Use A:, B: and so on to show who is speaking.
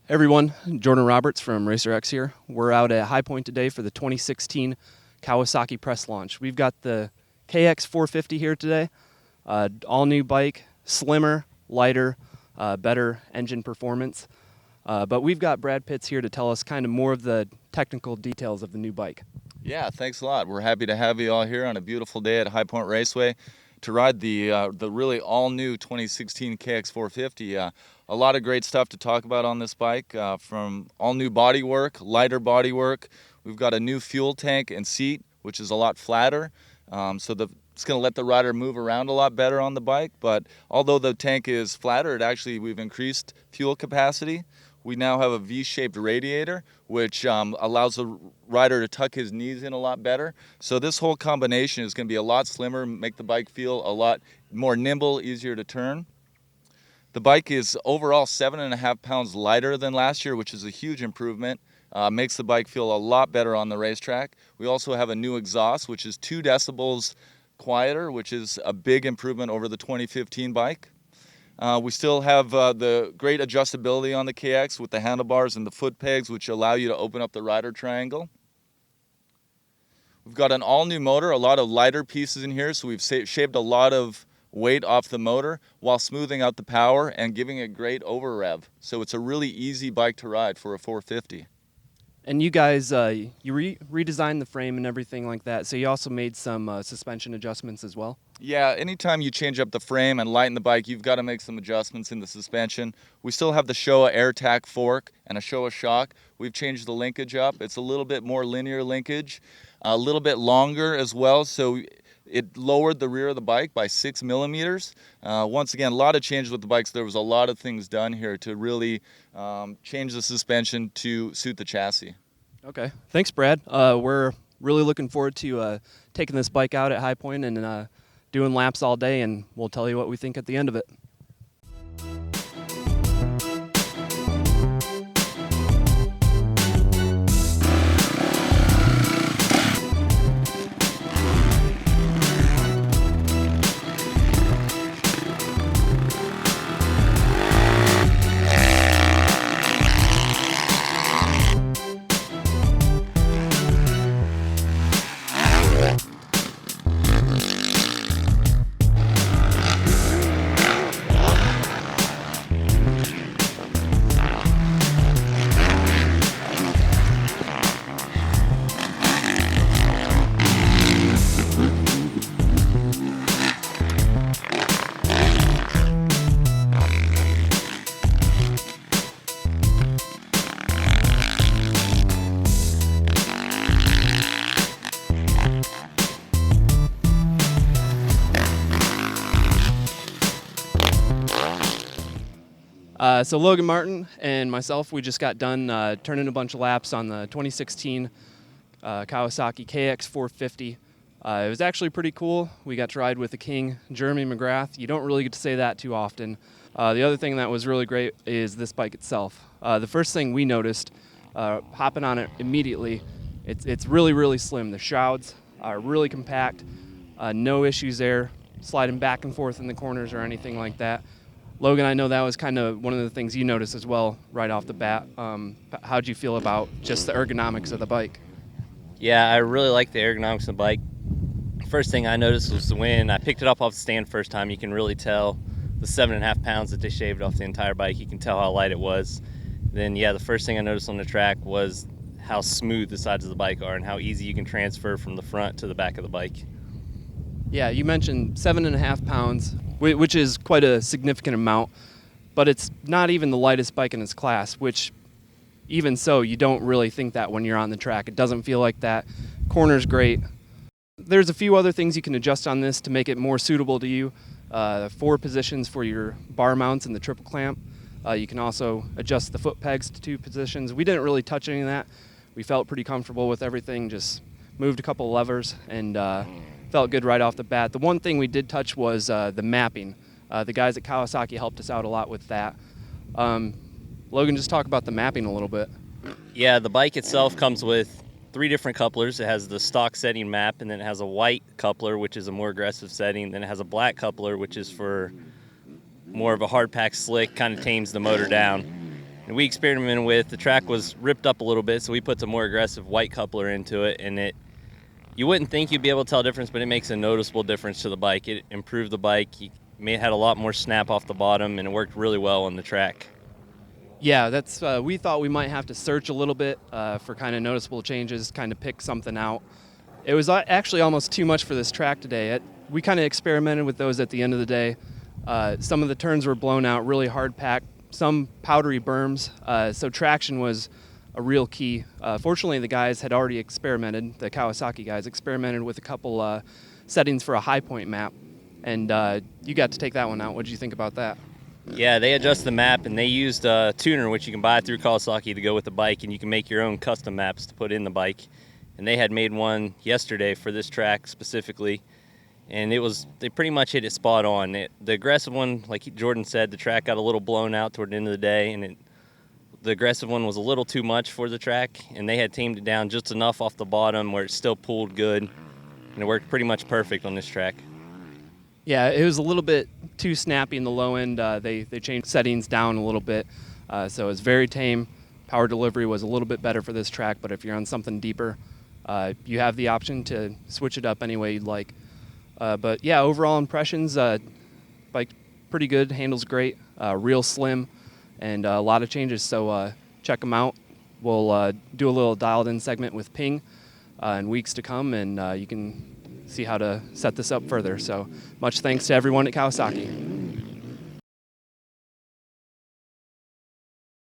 A: Everyone, Jordan Roberts from Racer X here. We're out at High Point today for the 2016 Kawasaki press launch. We've got the KX450 here today. All new bike, slimmer, lighter, better engine performance. But we've got Brad Pitts here to tell us kind of more of the technical details of the new bike.
B: Yeah, thanks a lot. We're happy to have you all here on a beautiful day at High Point Raceway to ride the really all-new 2016 KX450. A lot of great stuff to talk about on this bike, from all-new bodywork, lighter bodywork. We've got a new fuel tank and seat, which is a lot flatter, it's going to let the rider move around a lot better on the bike. But although the tank is flatter, we've increased fuel capacity. We now have a V-shaped radiator, which allows the rider to tuck his knees in a lot better. So this whole combination is going to be a lot slimmer, make the bike feel a lot more nimble, easier to turn. The bike is overall 7.5 pounds lighter than last year, which is a huge improvement. Makes the bike feel a lot better on the racetrack. We also have a new exhaust, which is 2 decibels quieter, which is a big improvement over the 2015 bike. We still have the great adjustability on the KX with the handlebars and the foot pegs, which allow you to open up the rider triangle. We've got an all-new motor, a lot of lighter pieces in here, so we've shaved a lot of weight off the motor while smoothing out the power and giving it great over rev. So it's a really easy bike to ride for a 450.
A: And you guys, you redesigned the frame and everything like that, so you also made some suspension adjustments as well?
B: Yeah, anytime you change up the frame and lighten the bike, you've got to make some adjustments in the suspension. We still have the Showa AirTac fork and a Showa shock. We've changed the linkage up. It's a little bit more linear linkage, a little bit longer as well, so it lowered the rear of the bike by 6 millimeters. Once again, a lot of changes with the bikes. There was a lot of things done here to really change the suspension to suit the chassis.
A: Okay, thanks, Brad. We're really looking forward to taking this bike out at High Point and doing laps all day, and we'll tell you what we think at the end of it. So Logan Martin and myself, we just got done turning a bunch of laps on the 2016 Kawasaki KX450. It was actually pretty cool. We got to ride with the king, Jeremy McGrath. You don't really get to say that too often. The other thing that was really great is this bike itself. The first thing we noticed, hopping on it immediately, it's really, really slim. The shrouds are really compact, no issues there, sliding back and forth in the corners or anything like that. Logan, I know that was kind of one of the things you noticed as well right off the bat. How'd you feel about just the ergonomics of the bike?
C: Yeah, I really like the ergonomics of the bike. First thing I noticed was when I picked it up off the stand first time, you can really tell the 7.5 pounds that they shaved off the entire bike. You can tell how light it was. Then, yeah, the first thing I noticed on the track was how smooth the sides of the bike are and how easy you can transfer from the front to the back of the bike.
A: Yeah, you mentioned 7.5 pounds, which is quite a significant amount, but it's not even the lightest bike in its class, which even so, you don't really think that when you're on the track. It doesn't feel like that. Corner's great. There's a few other things you can adjust on this to make it more suitable to you. 4 positions for your bar mounts and the triple clamp. You can also adjust the foot pegs to 2 positions. We didn't really touch any of that. We felt pretty comfortable with everything, just moved a couple of levers and felt good right off the bat. The one thing we did touch was the mapping. The guys at Kawasaki helped us out a lot with that. Logan, just talk about the mapping a little bit.
C: Yeah, the bike itself comes with 3 different couplers. It has the stock setting map, and then it has a white coupler, which is a more aggressive setting. Then it has a black coupler, which is for more of a hard pack slick, kind of tames the motor down. And we experimented with, the track was ripped up a little bit, so we put some more aggressive white coupler into it, and you wouldn't think you'd be able to tell a difference, but it makes a noticeable difference to the bike. It improved the bike. Had a lot more snap off the bottom, and it worked really well on the track.
A: Yeah, that's we thought we might have to search a little bit for kind of noticeable changes, kind of pick something out. It was actually almost too much for this track today. We kind of experimented with those at the end of the day. Some of the turns were blown out, really hard packed, some powdery berms, so traction was a real key. Fortunately, the guys had already experimented, the Kawasaki guys experimented with a couple settings for a high point map, and you got to take that one out. What did you think about that?
C: Yeah, they adjusted the map, and they used a tuner, which you can buy through Kawasaki to go with the bike, and you can make your own custom maps to put in the bike. And they had made one yesterday for this track specifically, and they pretty much hit it spot on. The aggressive one, like Jordan said, the track got a little blown out toward the end of the day, and the aggressive one was a little too much for the track, and they had tamed it down just enough off the bottom where it still pulled good, and it worked pretty much perfect on this track.
A: Yeah, it was a little bit too snappy in the low end. They changed settings down a little bit, so it was very tame. Power delivery was a little bit better for this track, but if you're on something deeper, you have the option to switch it up any way you'd like. But yeah, overall impressions, bike pretty good, handles great, real slim, and a lot of changes. So check them out. We'll do a little dialed-in segment with Ping in weeks to come, and you can see how to set this up further. So much thanks to everyone at Kawasaki.